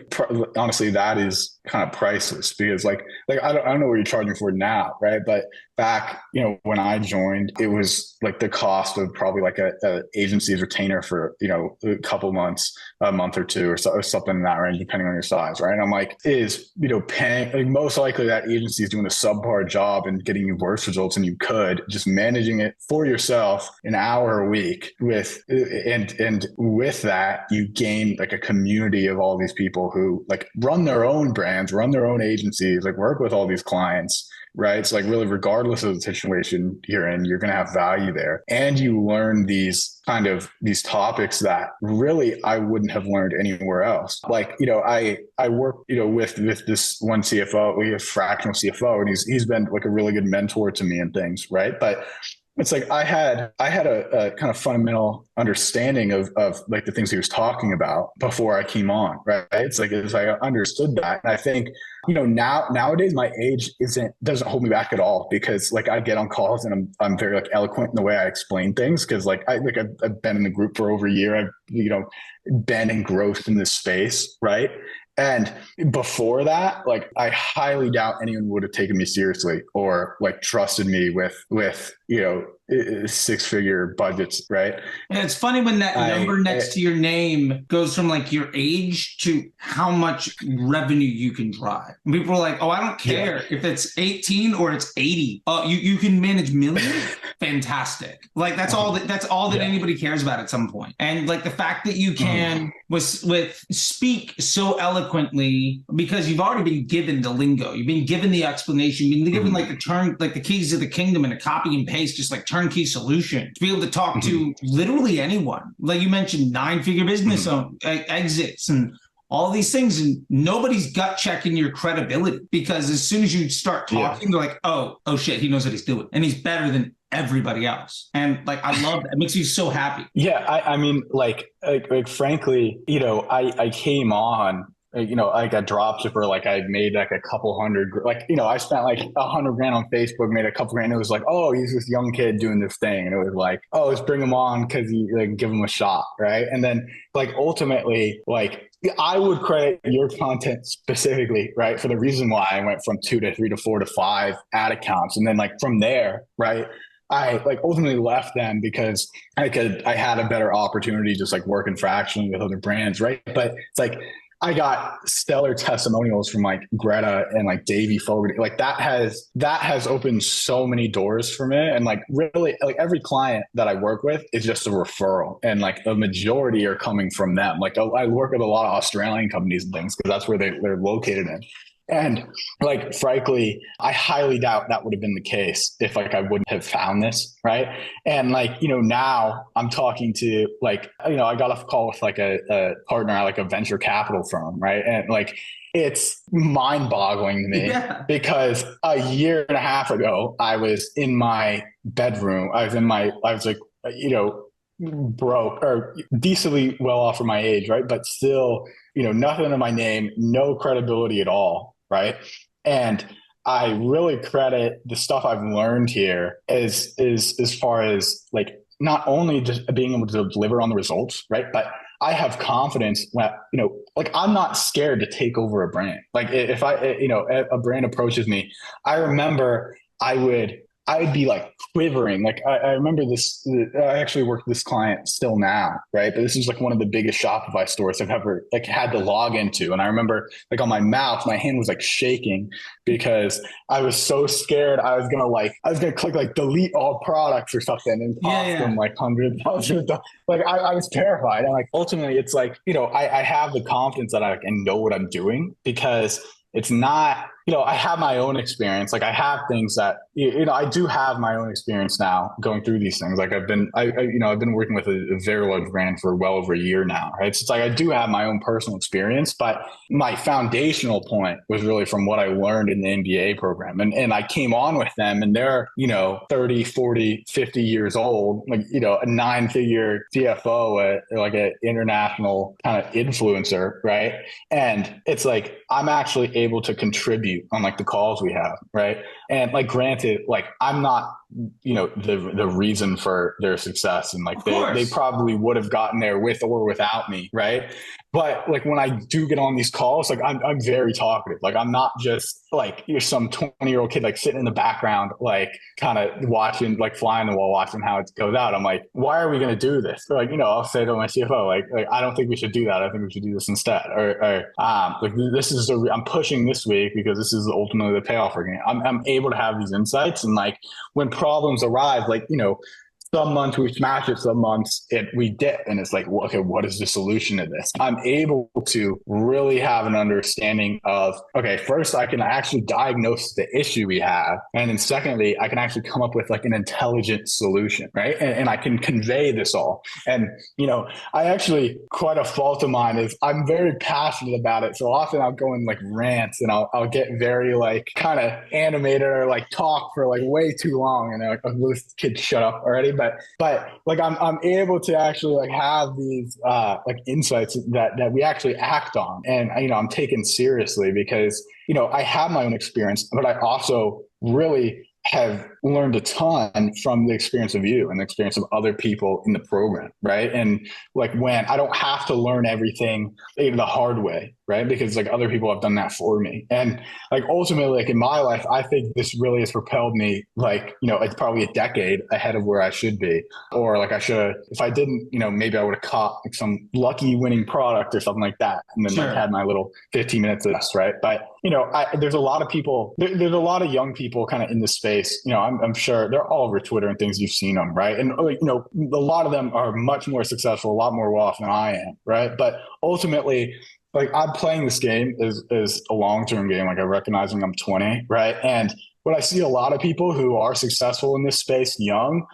honestly, that is kind of priceless, because like I don't know what you're charging for now, right? But back, when I joined, it was like the cost of probably like a agency's retainer for, a couple months, a month or two, or something in that range, depending on your size, right? And I'm like, paying, like, most likely that agency is doing a subpar job and getting you worse results than you could just managing it for yourself an hour a week and with that, you gain like a community of all these people who like run their own brands, run their own agencies, like work with all these clients. Right. It's like really, regardless of the situation you're in, you're going to have value there. And you learn these topics that really I wouldn't have learned anywhere else. Like, I work, with this one CFO, we have fractional CFO, and he's been like a really good mentor to me and things. Right. But it's like I had a kind of fundamental understanding of like the things he was talking about before I came on, right? It's like, as I understood that, and I think nowadays my age doesn't hold me back at all, because like I get on calls and I'm very like eloquent in the way I explain things, because like I've been in the group for over a year. I've been engrossed in this space, right? And before that, like I highly doubt anyone would have taken me seriously or like trusted me with 6-figure budgets, right? And it's funny when that number next to your name goes from like your age to how much revenue you can drive. And people are like, oh, I don't care if it's 18 or it's 80. Oh, you can manage millions. Fantastic. Like that's all that anybody cares about at some point. And like the fact that you can speak so eloquently because you've already been given the lingo, you've been given the explanation, you've been given like the keys to the kingdom and a copy and paste, just like turnkey solution to be able to talk to literally anyone. Like you mentioned, 9-figure business exits and all these things, and nobody's gut checking your credibility, because as soon as you start talking, they're like, oh shit, he knows what he's doing, and he's better than everybody else. And like, I love that. It makes me so happy. Yeah. I mean, like frankly, I came on, like a Dropshipper, like I made like a couple hundred, like, I spent like $100,000 on Facebook, made a couple grand. It was like, oh, he's this young kid doing this thing. And it was like, oh, let's bring him on because you like give him a shot. Right. And then like, ultimately, like I would credit your content specifically, right, for the reason why I went from 2 to 3 to 4 to 5 ad accounts. And then like from there, right, I like ultimately left them because I had a better opportunity just like working fractionally with other brands. Right. But it's like, I got stellar testimonials from like Greta and like Davey Fogarty. Like that has opened so many doors for me. And like really, like every client that I work with is just a referral, and like the majority are coming from them. Like I work with a lot of Australian companies and things because that's where they're located in. And like, frankly, I highly doubt that would have been the case if like I wouldn't have found this. Right. And like, now I'm talking to like, I got off a call with like a partner at like a venture capital firm. Right. And like, it's mind boggling to me because a year and a half ago, I was in my bedroom. I was like, broke or decently well off for my age. Right. But still, nothing in my name, no credibility at all. Right. And I really credit the stuff I've learned here as far as like, not only just being able to deliver on the results, right, but I have confidence that, like I'm not scared to take over a brand. Like if a brand approaches me, I remember I'd be like quivering. Like I remember this, I actually work with this client still now, right? But this is like one of the biggest Shopify stores I've ever like had to log into. And I remember like on my mouth, my hand was like shaking because I was so scared. I was gonna click like delete all products or something and cost them like hundreds of dollars. Like I was terrified. And like ultimately it's like, I have the confidence that I can know what I'm doing because it's not, I have my own experience. Like I have things that, I do have my own experience now going through these things. Like I've been working with a very large brand for well over a year now, right? So it's like, I do have my own personal experience, but my foundational point was really from what I learned in the MBA program. And I came on with them and they're, 30, 40, 50 years old, like, a 9-figure CFO, like an international kind of influencer, right? And it's like, I'm actually able to contribute contribute on like the calls we have, right? And like, granted, like I'm not, the reason for their success, and like they probably would have gotten there with or without me, right? But like when I do get on these calls, like I'm very talkative. Like I'm not just like you're some 20-year-old kid like sitting in the background, like kind of watching, like fly on the wall, watching how it goes out. I'm like, why are we going to do this? Or like, I'll say to my CFO, like I don't think we should do that. I think we should do this instead. Or like this is I'm pushing this week because this is ultimately the payoff we're getting. I'm able to have these insights, and like when problems arrive, like some months we smash it, some months we dip, and it's like, well, okay, what is the solution to this? I'm able to really have an understanding of, okay, first I can actually diagnose the issue we have, and then secondly, I can actually come up with like an intelligent solution, right? And I can convey this all. And I actually, quite a fault of mine is I'm very passionate about it. So often I'll go in like rants, and I'll get very like kind of animated or like talk for like way too long, and like, oh, this kid shut up already. But like I'm able to actually like have these like insights that we actually act on, and I'm taken seriously because I have my own experience, but I also really have learned a ton from the experience of you and the experience of other people in the program, right? And like when I don't have to learn everything the hard way, right? Because like other people have done that for me. And like ultimately, like in my life, I think this really has propelled me like, it's probably a decade ahead of where I should be. Or like I should have, if I didn't, maybe I would have caught like some lucky winning product or something like that. And then like had my little 15 minutes of this, right? But there's a lot of people, there's a lot of young people kind of in this space. I'm sure they're all over Twitter and things, you've seen them, right? And like, a lot of them are much more successful, a lot more well-off than I am, right? But ultimately, like I'm playing this game is a long-term game. Like I recognize when I'm 20, right? And what I see a lot of people who are successful in this space young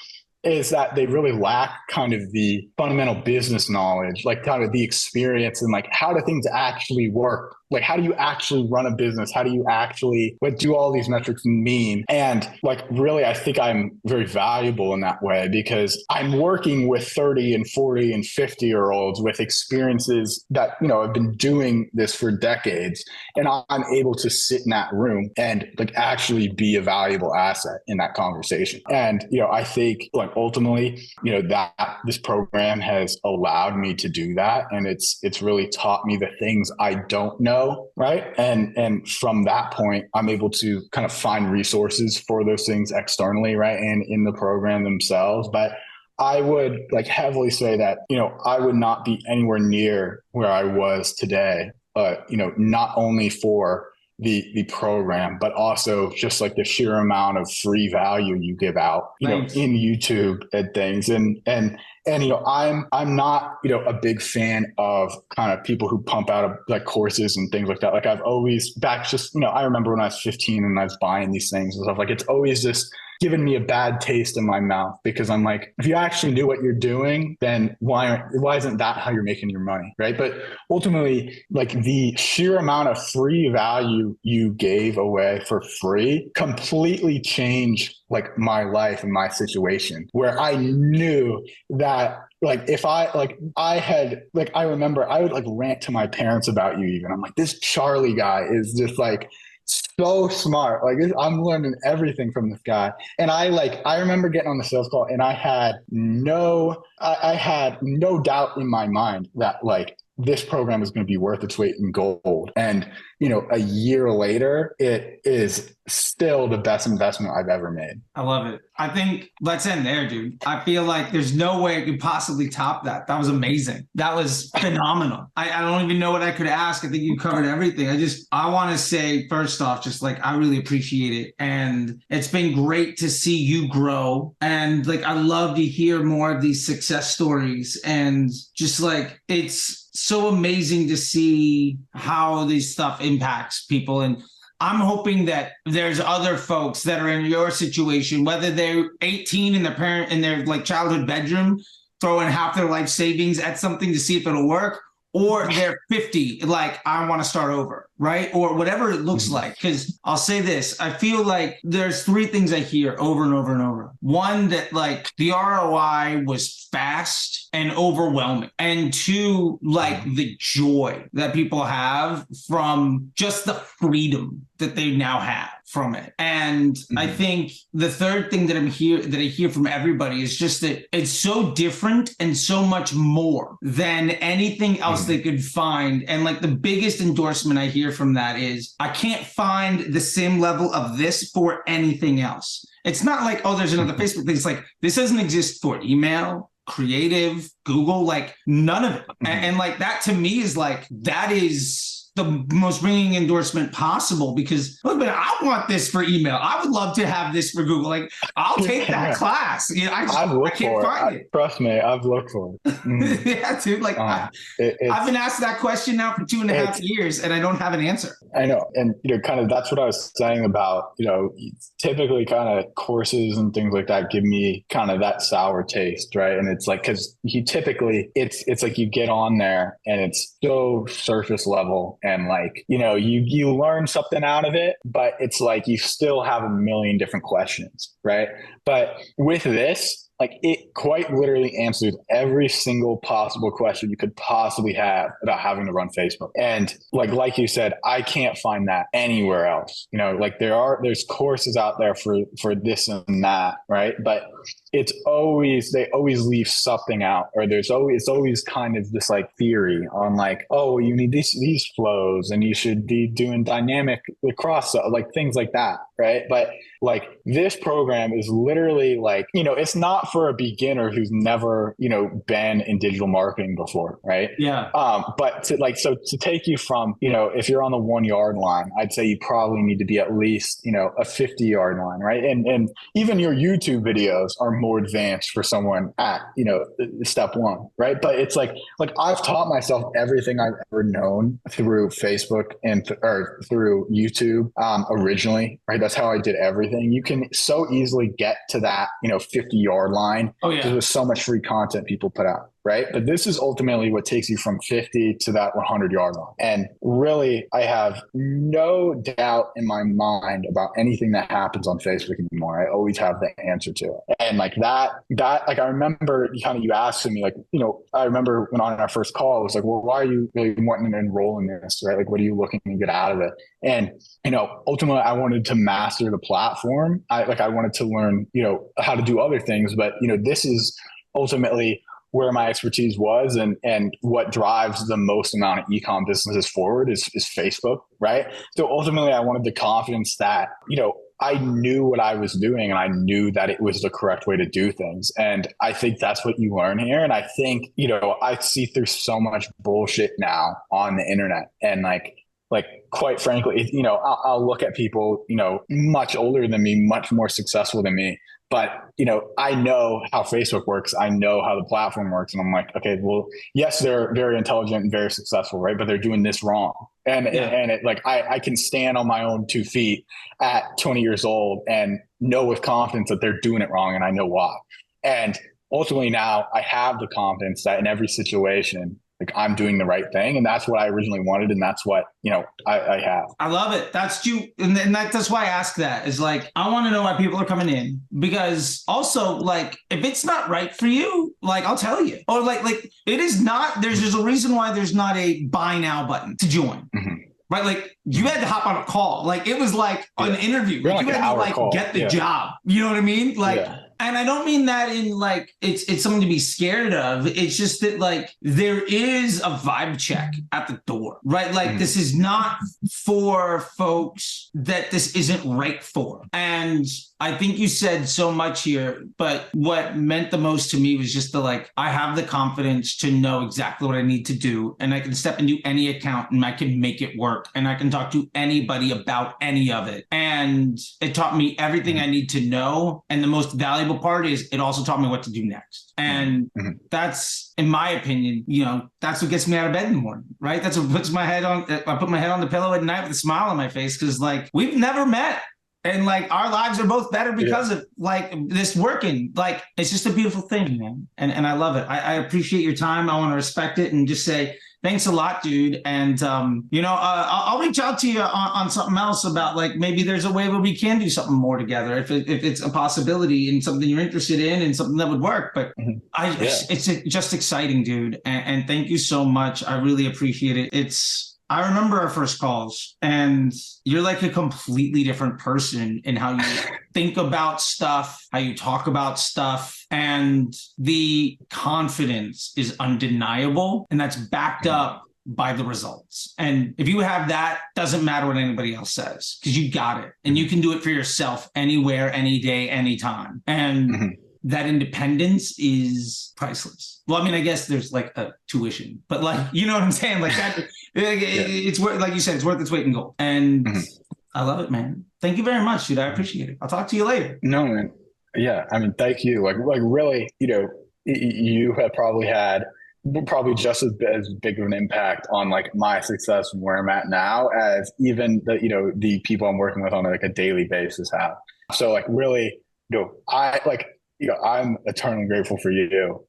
is that they really lack kind of the fundamental business knowledge, like kind of the experience and like how do things actually work? Like, how do you actually run a business? How do you actually, what do all these metrics mean? And like, really, I think I'm very valuable in that way because I'm working with 30 and 40 and 50-year-olds with experiences that, have been doing this for decades. And I'm able to sit in that room and like actually be a valuable asset in that conversation. And, I think like ultimately, that this program has allowed me to do that. And it's really taught me the things I don't know. Right. And from that point, I'm able to kind of find resources for those things externally. Right. And in the program themselves. But I would like heavily say that, I would not be anywhere near where I was today, not only for the program, but also just like the sheer amount of free value you give out, in YouTube and things. And I'm not, a big fan of kind of people who pump out like courses and things like that. Like I've always I remember when I was 15 and I was buying these things and stuff, like it's always just given me a bad taste in my mouth because I'm like, if you actually knew what you're doing, then why isn't that how you're making your money? Right. But ultimately, like the sheer amount of free value you gave away for free completely changed like my life and my situation where I knew that like if I remember I would like rant to my parents about you even. I'm like, this Charley guy is just like so smart. Like I'm learning everything from this guy. And I remember getting on the sales call and I had no doubt in my mind that like this program is going to be worth its weight in gold. And, a year later, it is still the best investment I've ever made. I love it. I think let's end there, dude. I feel like there's no way I could possibly top that. That was amazing. That was phenomenal. I don't even know what I could ask. I think you covered everything. I want to say, first off, just like, I really appreciate it. And it's been great to see you grow. And like, I love to hear more of these success stories. And just like, it's so amazing to see how this stuff impacts people. And I'm hoping that there's other folks that are in your situation, whether they're 18 and their like childhood bedroom, throwing half their life savings at something to see if it'll work, or they're 50, like I want to start over, right? Or whatever it looks like. Because I'll say this, I feel like there's three things I hear over and over and over. One, that like the ROI was fast and overwhelming. And two, like the joy that people have from just the freedom that they now have from it. And I think the third thing that I hear from everybody is just that it's so different and so much more than anything else they could find. And like the biggest endorsement I hear from that is, I can't find the same level of this for anything else. It's not like, oh, there's another Facebook thing. It's like, this doesn't exist for email, creative, Google, like none of it. And like that to me is like, that is the most ringing endorsement possible, because look, man, I want this for email. I would love to have this for Google. Like, I'll take that class. You know, I can't find it. Trust me, I've looked for it. Yeah, dude. Like, I've been asked that question now for 2.5 years, and I don't have an answer. I know, and kind of that's what I was saying about typically kind of courses and things like that give me kind of that sour taste, right? And it's like, because it's like you get on there and it's so surface level. And like, you learn something out of it, but it's like you still have a million different questions, right? But with this, like it quite literally answers every single possible question you could possibly have about having to run Facebook. And like you said, I can't find that anywhere else. Like there's courses out there for this and that, right? But they always leave something out, or it's always kind of this like theory on like, oh, you need these flows and you should be doing dynamic cross, like things like that, right? But like this program is literally like, it's not for a beginner who's never, been in digital marketing before, right? Yeah. But to take you from, if you're on the 1 yard line, I'd say you probably need to be at least, a 50-yard line, right? And even your YouTube videos are more advanced for someone at, step one, right? But it's like I've taught myself everything I've ever known through Facebook and or through YouTube originally, right? That's how I did everything. You can so easily get to that, 50-yard line. Oh, yeah. There's so much free content people put out, right? But this is ultimately what takes you from 50 to that 100-yard line. And really, I have no doubt in my mind about anything that happens on Facebook anymore. I always have the answer to it. And like that, like I remember you asking me, like, I remember when on our first call, it was like, well, why are you really wanting to enroll in this, right? Like, what are you looking to get out of it? And, ultimately I wanted to master the platform. I wanted to learn, how to do other things, but, this is ultimately where my expertise was, and what drives the most amount of e-com businesses forward is Facebook, right? So ultimately I wanted the confidence that, I knew what I was doing and I knew that it was the correct way to do things. And I think that's what you learn here. And I think, I see through so much bullshit now on the internet, and like quite frankly, I'll look at people, much older than me, much more successful than me. But, I know how Facebook works. I know how the platform works. And I'm like, okay, well, yes, they're very intelligent and very successful, right? But they're doing this wrong. And it like, I can stand on my own 2 feet at 20 years old and know with confidence that they're doing it wrong. And I know why. And ultimately now I have the confidence that in every situation, like I'm doing the right thing. And that's what I originally wanted. And that's what, I have. I love it. That's you. And that's why I ask that, is like, I want to know why people are coming in, because also like, if it's not right for you, like I'll tell you, or like it is not, there's a reason why there's not a buy now button to join. Right? Like you had to hop on a call. Like it was like an interview. Like you had to like call. Get the job. You know what I mean? Like, and I don't mean that in like, it's something to be scared of. It's just that like, there is a vibe check at the door, right? Like this is not for folks that this isn't right for. And I think you said so much here, but what meant the most to me was just like, I have the confidence to know exactly what I need to do. And I can step into any account and I can make it work. And I can talk to anybody about any of it. And it taught me everything I need to know. And the most valuable part is it also taught me what to do next. And that's, in my opinion, that's what gets me out of bed in the morning, right? That's what puts my head on, I put my head on the pillow at night with a smile on my face, because like we've never met. And like our lives are both better because of like this working. Like it's just a beautiful thing, man. And I love it. I appreciate your time. I want to respect it and just say thanks a lot, dude. And I'll reach out to you on something else about like maybe there's a way where we can do something more together if it's a possibility and something you're interested in and something that would work. But it's just exciting, dude. And thank you so much. I really appreciate it. It's I remember our first calls, and you're like a completely different person in how you think about stuff, how you talk about stuff, and the confidence is undeniable, and that's backed up by the results. And if you have that, doesn't matter what anybody else says, because you got it, and you can do it for yourself anywhere, any day, anytime. And that independence is priceless. Well, I mean, I guess there's like a tuition, but like, you know what I'm saying? Like that, it's worth, like you said, it's worth its weight in gold. And I love it, man. Thank you very much, dude. I appreciate it. I'll talk to you later. No, man. Yeah. I mean, thank you. Like really, you know, you have probably had just as big of an impact on like my success and where I'm at now as even the, you know, the people I'm working with on like a daily basis have. So like really, you know, I'm eternally grateful for you,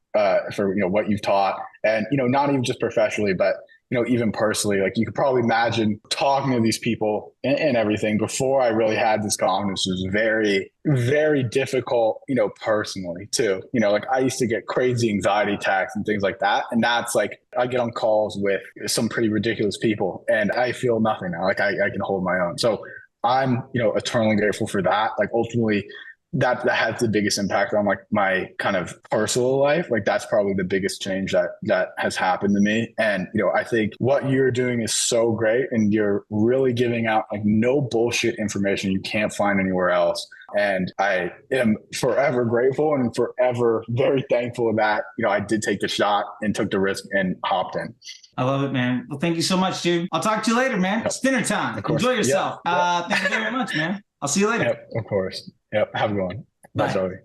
for, you know, what you've taught, and, you know, not even just professionally, but, you know, even personally. Like you could probably imagine talking to these people and everything before I really had this confidence was very, very difficult, you know, personally too. You know, like I used to get crazy anxiety attacks and things like that. And that's like, I get on calls with some pretty ridiculous people and I feel nothing now. Like I can hold my own. So I'm, you know, eternally grateful for that. Like ultimately, that has the biggest impact on like my kind of personal life. Like that's probably the biggest change that has happened to me. And, you know, I think what you're doing is so great, and you're really giving out like no bullshit information you can't find anywhere else. And I am forever grateful and forever very thankful that, you know, I did take the shot and took the risk and hopped in. I love it, man. Well, thank you so much, dude. I'll talk to you later, man. It's dinner time. Enjoy yourself. Thank you very much, man. I'll see you later. Yep, of course. Yep. Have a good one. Bye, Charley.